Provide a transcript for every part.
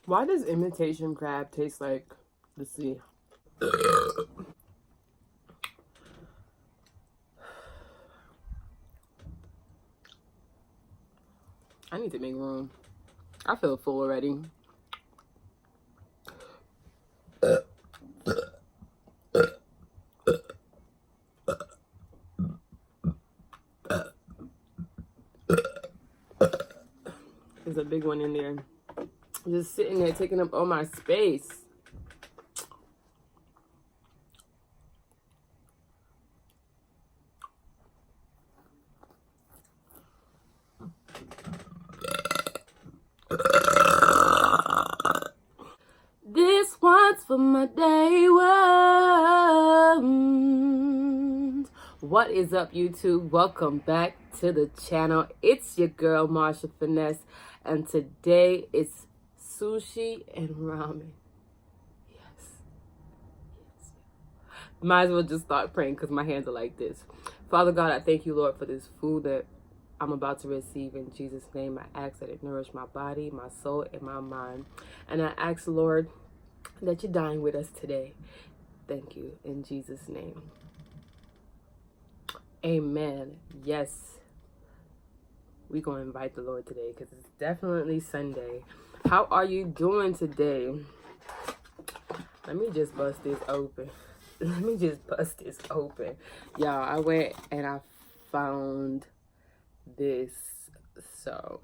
Why does imitation crab taste like the sea? I need to make room. I feel full already. There's a big one in there. Just sitting there taking up all my space. This one's for my day ones. What is up, YouTube? Welcome back to the channel. It's your girl, Marsha Finesse, and today it's sushi and ramen. Yes. Might as well just start praying because my hands are like this. Father God, I thank you, Lord, for this food that I'm about to receive. In Jesus' name, I ask that it nourish my body, my soul, and my mind. And I ask, Lord, that you dine with us today. Thank you. In Jesus' name. Amen. Yes. We're going to invite the Lord today because it's definitely Sunday. How are you doing today? Let me just bust this open. Y'all, I went and I found this. So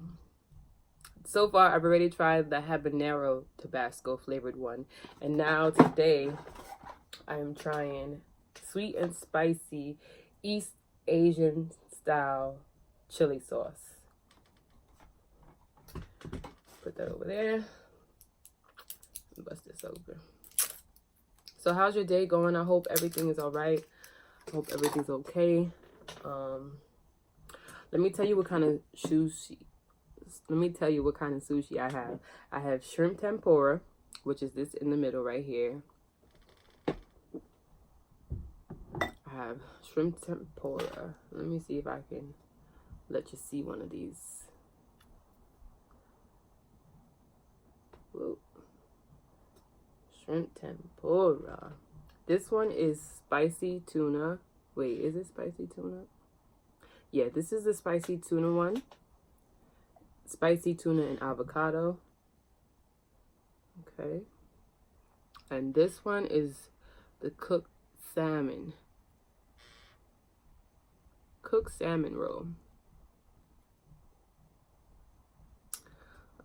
far, I've already tried the habanero Tabasco flavored one. And now today, I'm trying sweet and spicy East Asian style chili sauce. Put that over there. Bust this open. So how's your day going? I hope everything is all right. I hope everything's okay. Let me tell you what kind of sushi I have. I have shrimp tempura, which is this in the middle right here. I have shrimp tempura. Let me see if I can let you see one of these. Whoa. Shrimp tempura. This one is spicy tuna. Wait, is it spicy tuna? Yeah, this is the spicy tuna one. Spicy tuna and avocado. Okay. And this one is the cooked salmon. Cooked salmon roll.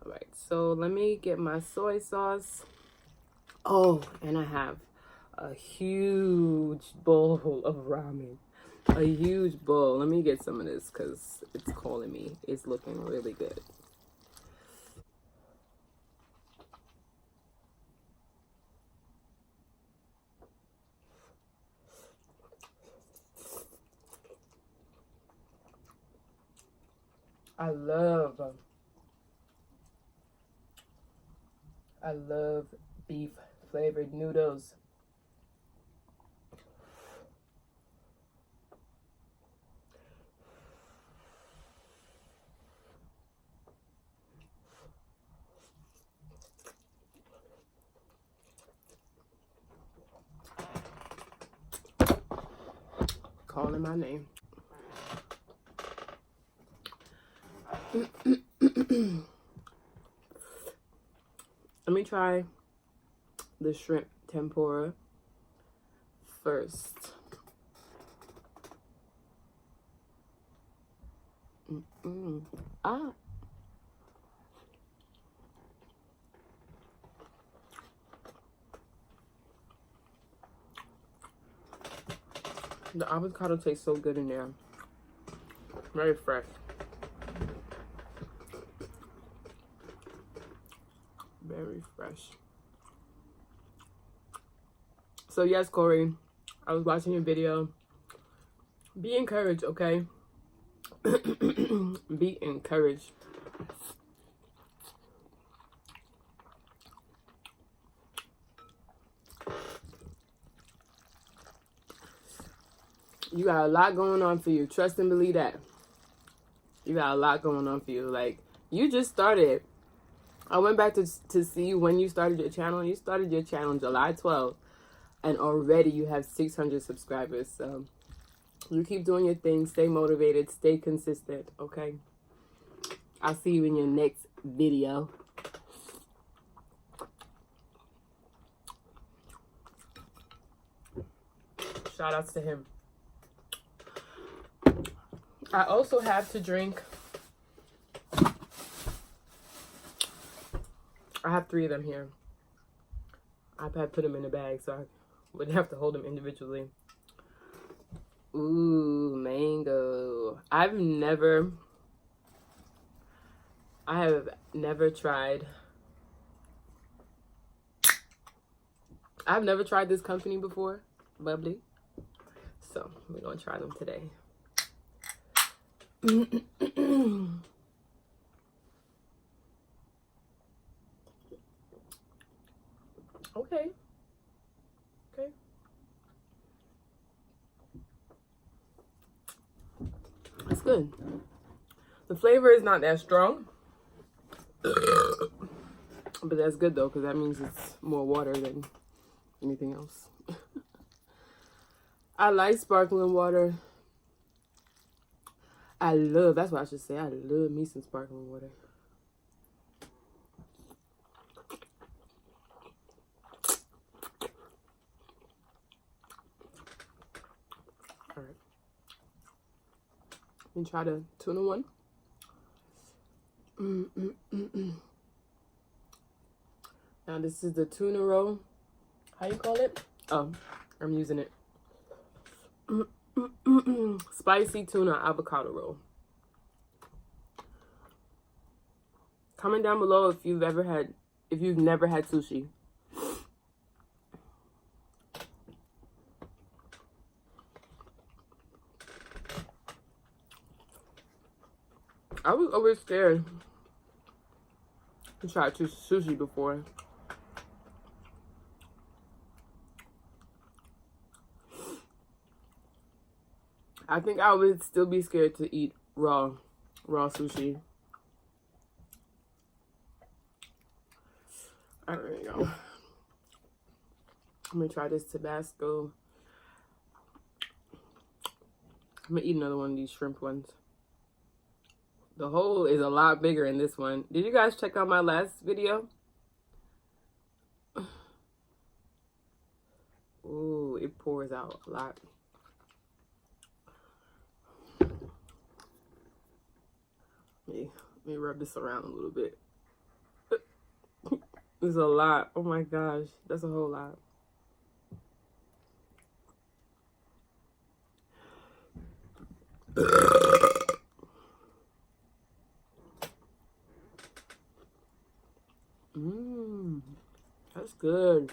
All right, so let me get my soy sauce. Oh, and I have a huge bowl of ramen. A huge bowl. Let me get some of this because it's calling me. It's looking really good. I love beef flavored noodles. Calling my name. Let me try the shrimp tempura first. Ah. The avocado tastes so good in there. Very fresh. Very fresh. So yes, Corey, I was watching your video. Be encouraged, okay? Be encouraged. You got a lot going on for you. Trust and believe that. You got a lot going on for you. Like, you just started I went back to see when you started your channel. You started your channel on July 12th, and already you have 600 subscribers. So you keep doing your thing. Stay motivated. Stay consistent. Okay. I'll see you in your next video. Shout outs to him. I also have to drink. I have 3 of them here. I've had put them in a bag, so I wouldn't have to hold them individually. Ooh, mango. I have never tried. I've never tried this company before, Bubbly. So we're gonna try them today. Okay. Okay. It's good. The flavor is not that strong. But that's good though, because that means it's more water than anything else. I like sparkling water. That's what I should say. I love me some sparkling water. All right. And try the tuna one. Now this is the tuna roll. How you call it? Oh, I'm using it. Spicy tuna avocado roll. Comment down below if you've never had sushi. I was always scared to try sushi before. I think I would still be scared to eat raw sushi. All right, y'all. I'm gonna try this Tabasco. I'm gonna eat another one of these shrimp ones. The hole is a lot bigger in this one. Did you guys check out my last video? Ooh, it pours out a lot. Let me rub this around a little bit. There's a lot. Oh my gosh, that's a whole lot. That's good.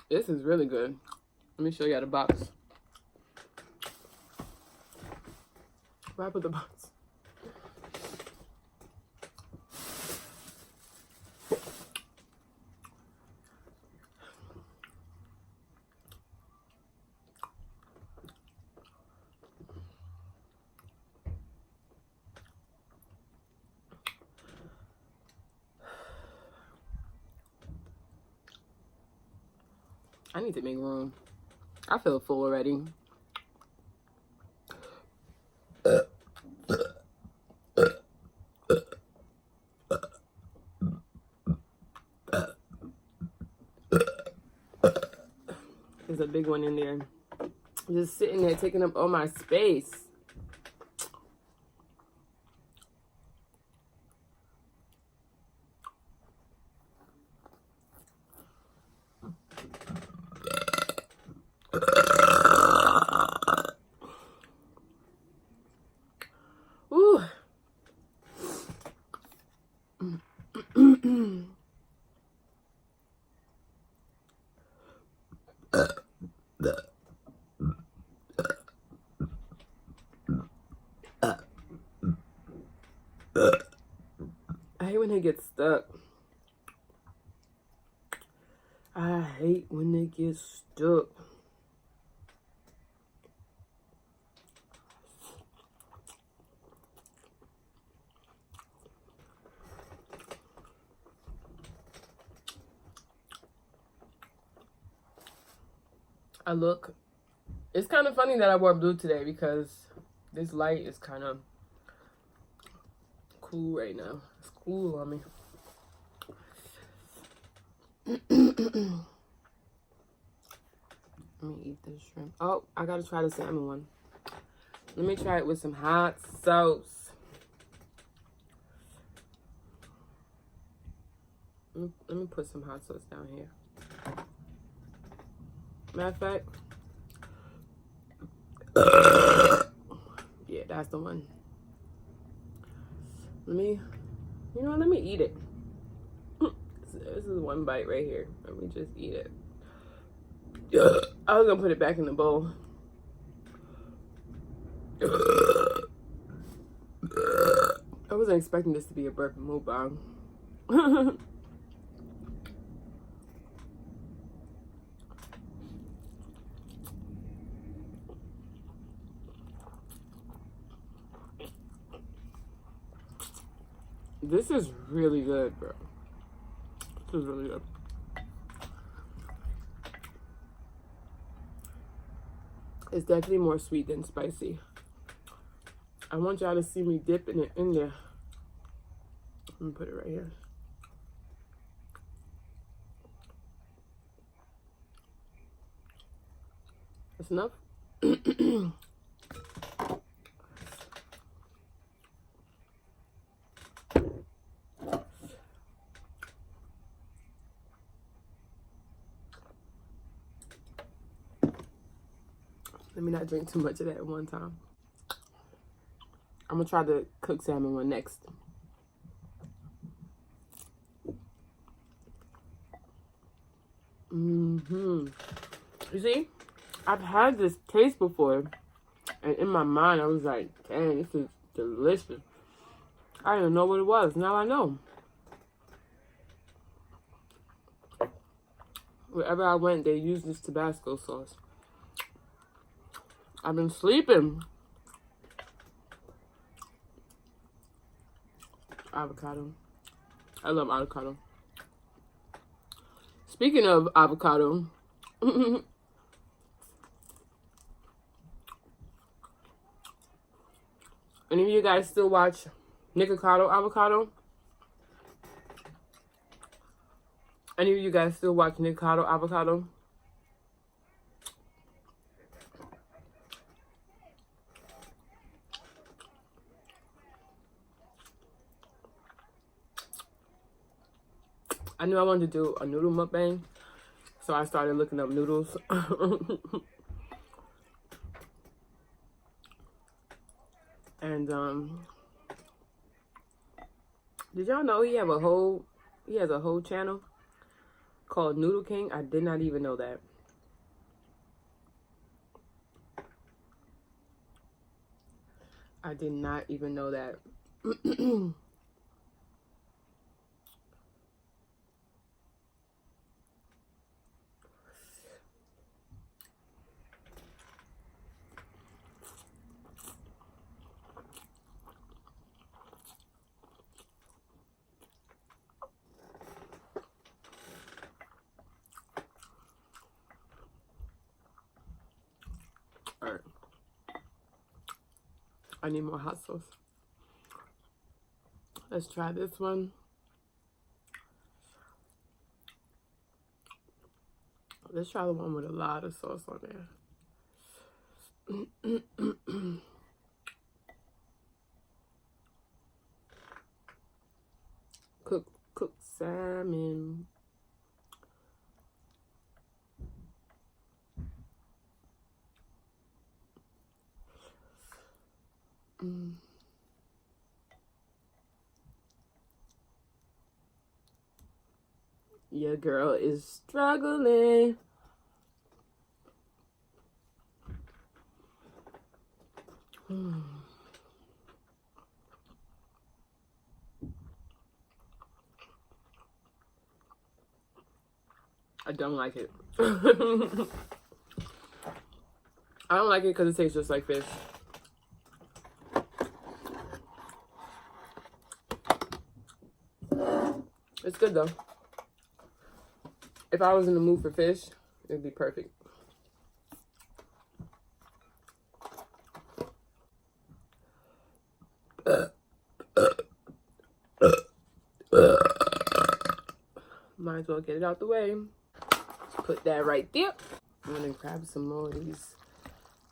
This is really good. Let me show you how the box. Where I put the box? I need to make room. I feel full already. There's a big one in there. Just sitting there taking up all my space. Ooh. I hate when it gets stuck. I hate when it gets stuck. I look. It's kind of funny that I wore blue today because this light is kind of cool right now. It's cool on me. Let me eat this shrimp. Oh, I gotta try the salmon one. Let me try it with some hot sauce. Let me put some hot sauce down here. Matter of fact, yeah, that's the one. Let me eat it. This is one bite right here. Let me just eat it. I was gonna put it back in the bowl. I wasn't expecting this to be a burping mukbang. This is really good, bro. This is really good. It's definitely more sweet than spicy. I want y'all to see me dipping it in there. Let me put it right here. That's enough? Let me not drink too much of that at one time. I'm gonna try the cooked salmon one next. You see, I've had this taste before, and in my mind I was like, dang, this is delicious. I didn't know what it was. Now I know. Wherever I went, they used this Tabasco sauce. I've been sleeping. Avocado. I love avocado. Speaking of avocado, any of you guys still watch Nikocado Avocado? Any of you guys still watch Nikocado Avocado? I knew I wanted to do a noodle mukbang, so I started looking up noodles. And did y'all know he has a whole channel called Noodle King? I did not even know that. I did not even know that. All right. I need more hot sauce. Let's try this one. Let's try the one with a lot of sauce on there. Cooked salmon. Your girl is struggling. I don't like it. I don't like it because it tastes just like fish. It's good though. If I was in the mood for fish, it'd be perfect. Might as well get it out the way. Put that right there. I'm gonna grab some more of these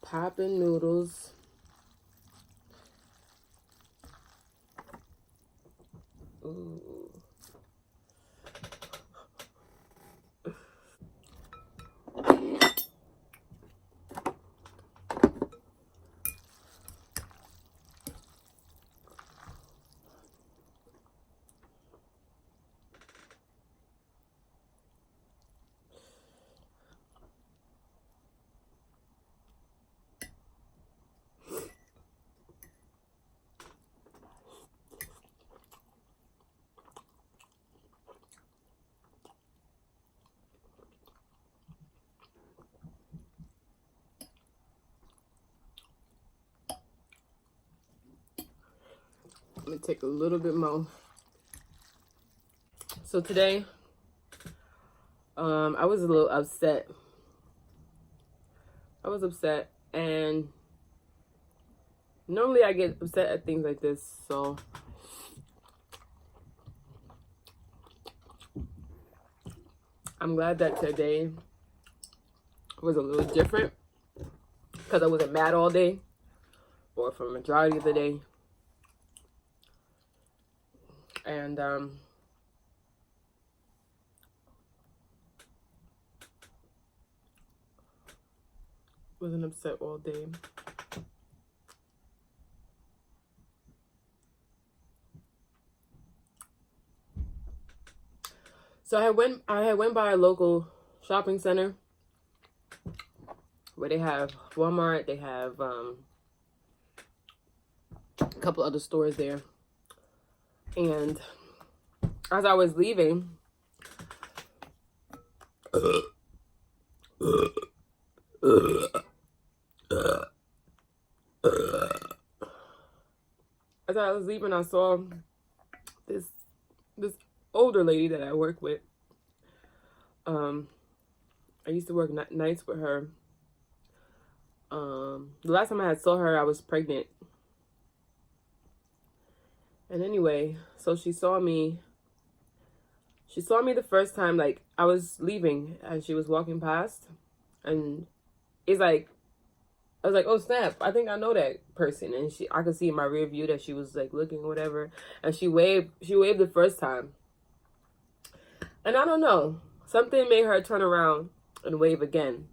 poppin' noodles. Ooh. Let me take a little bit more. So today, I was a little upset. And normally I get upset at things like this, so I'm glad that today was a little different because I wasn't mad all day, or for the majority of the day. And wasn't upset all day. So I had went by a local shopping center where they have Walmart, they have a couple other stores there. And as I was leaving, I saw this older lady that I work with. I used to work nights with her. The last time I saw her, I was pregnant. And anyway, so she saw me the first time, like, I was leaving and she was walking past, and it's like, I was like, oh snap, I think I know that person. And I could see in my rear view that she was like looking or whatever, and she waved the first time. And I don't know, something made her turn around and wave again.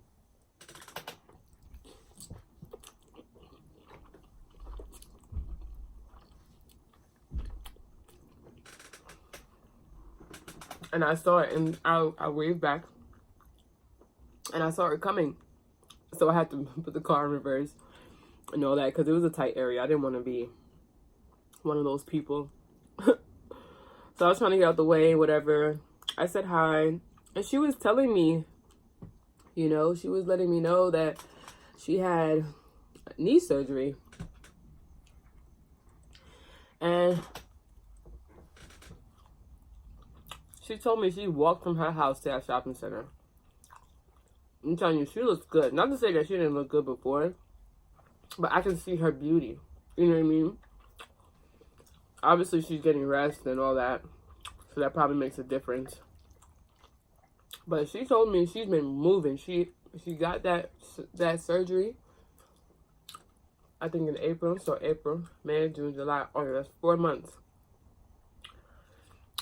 And I saw it, and I waved back, and I saw her coming. So I had to put the car in reverse and all that, because it was a tight area. I didn't want to be one of those people. So I was trying to get out the way, whatever. I said hi, and she was telling me, you know, she was letting me know that she had knee surgery. And she told me she walked from her house to that shopping center. I'm telling you, she looks good. Not to say that she didn't look good before, but I can see her beauty. You know what I mean? Obviously, she's getting rest and all that, so that probably makes a difference. But she told me she's been moving. She got that surgery, I think in April. So April, May, June, July, August. That's 4 months.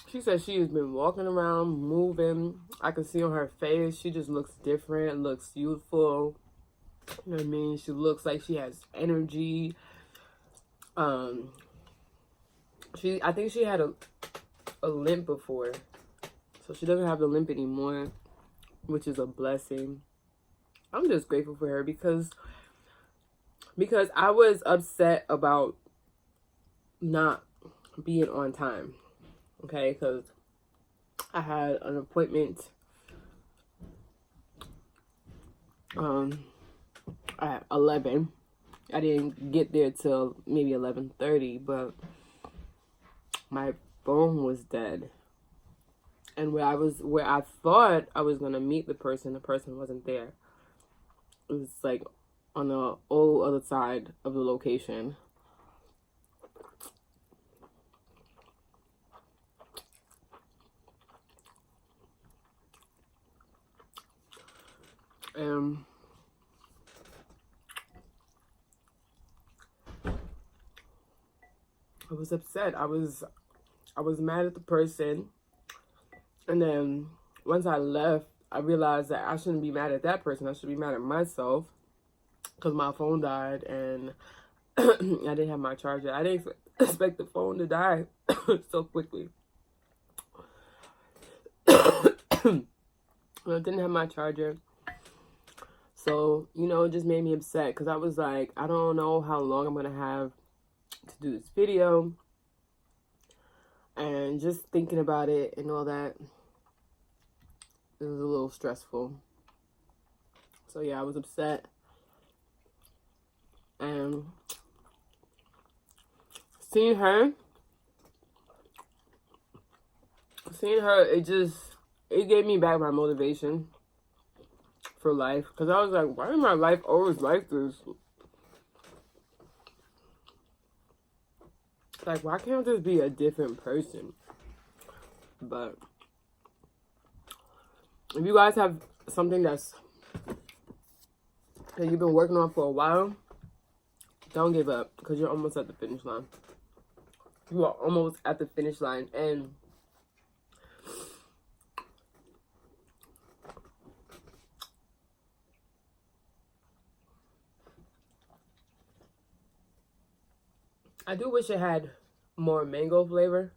She said she has been walking around, moving. I can see on her face, she just looks different, looks youthful. You know what I mean? She looks like she has energy. I think she had a limp before. So she doesn't have the limp anymore, which is a blessing. I'm just grateful for her because I was upset about not being on time. Okay, because I had an appointment at 11. I didn't get there till maybe 11:30, but my phone was dead. And where I thought I was gonna meet the person wasn't there. It was like on the whole other side of the location. And I was upset. I was mad at the person. And then once I left, I realized that I shouldn't be mad at that person. I should be mad at myself because my phone died and I didn't have my charger. I didn't expect the phone to die so quickly. I didn't have my charger. So, you know, it just made me upset because I was like, I don't know how long I'm going to have to do this video. And just thinking about it and all that, it was a little stressful. So, yeah, I was upset. And seeing her, it gave me back my motivation for life. Because I was like, why is my life always like this? Like, why can't I just be a different person? But if you guys have something that you've been working on for a while, don't give up because you're almost at the finish line. You are almost at the finish line. And I do wish it had more mango flavor.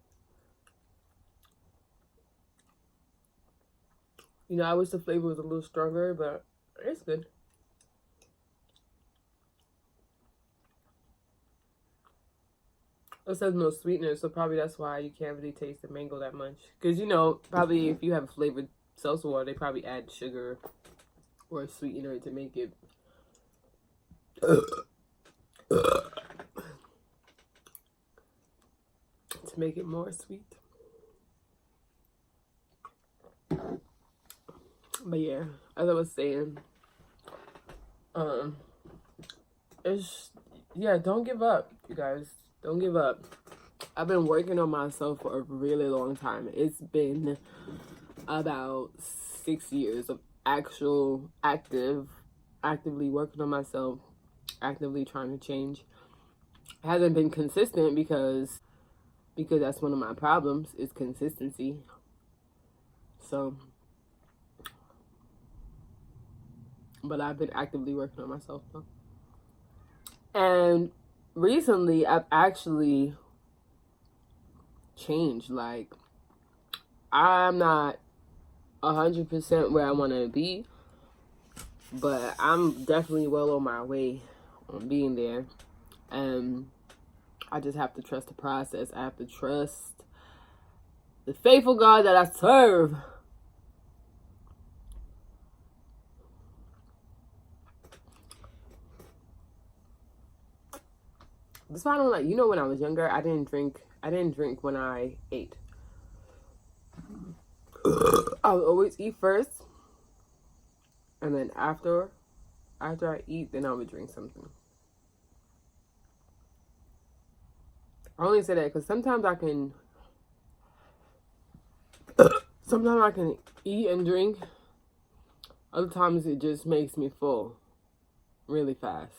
You know, I wish the flavor was a little stronger, but it's good. It says no sweetener, so probably that's why you can't really taste the mango that much. Because, you know, probably if you have flavored seltzer water, they probably add sugar or a sweetener to make it more sweet. But yeah, as I was saying, don't give up, you guys. Don't give up. I've been working on myself for a really long time. It's been about 6 years of actively working on myself, actively trying to change. It hasn't been consistent because that's one of my problems is consistency. So, but I've been actively working on myself though. And recently I've actually changed. Like, I'm not 100% where I want to be, but I'm definitely well on my way on being there. And I just have to trust the process. I have to trust the faithful God that I serve. That's why I don't like, you know, when I was younger, I didn't drink when I ate. I would always eat first, and then after I eat, then I would drink something. I only say that because sometimes I can eat and drink. Other times it just makes me full really fast.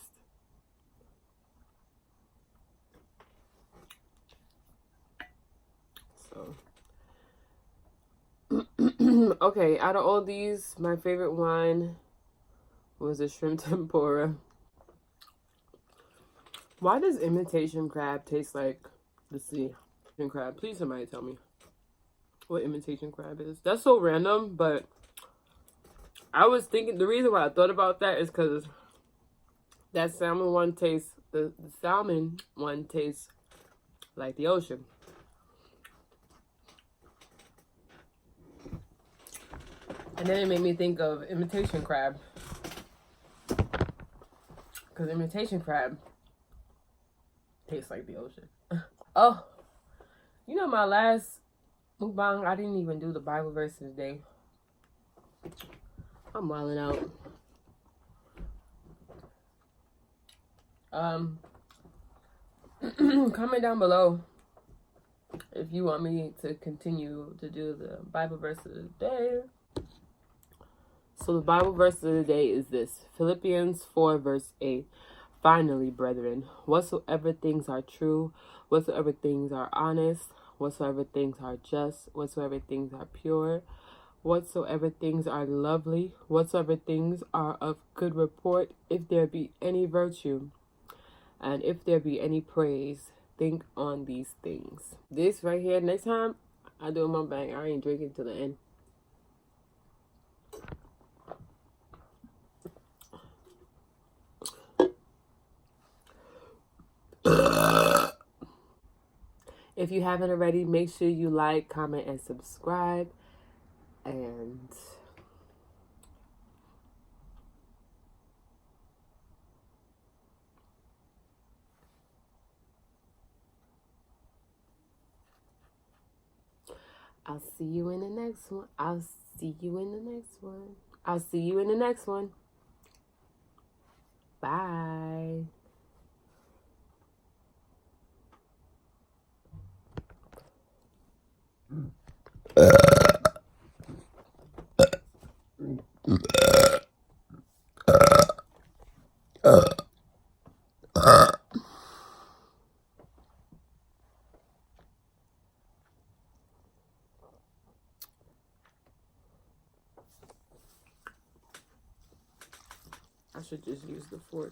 So, okay, out of all these, my favorite one was the shrimp tempura. Why does imitation crab taste like the sea crab? Please somebody tell me what imitation crab is. That's so random, but I was thinking the reason why I thought about that is because the salmon one tastes like the ocean. And then it made me think of imitation crab. Because imitation crab tastes like the ocean. Oh, you know, my last mukbang, I didn't even do the Bible verse today. I'm wilding out. Comment down below if you want me to continue to do the Bible verse of the day. So the Bible verse of the day is this. Philippians 4 verse 8. Finally, brethren, whatsoever things are true, whatsoever things are honest, whatsoever things are just, whatsoever things are pure, whatsoever things are lovely, whatsoever things are of good report, if there be any virtue, and if there be any praise, think on these things. This right here, next time I do a mukbang, I ain't drinking till the end. If you haven't already, make sure you like, comment, and subscribe. And I'll see you in the next one. I'll see you in the next one. I'll see you in the next one. Bye. I should just use the fork.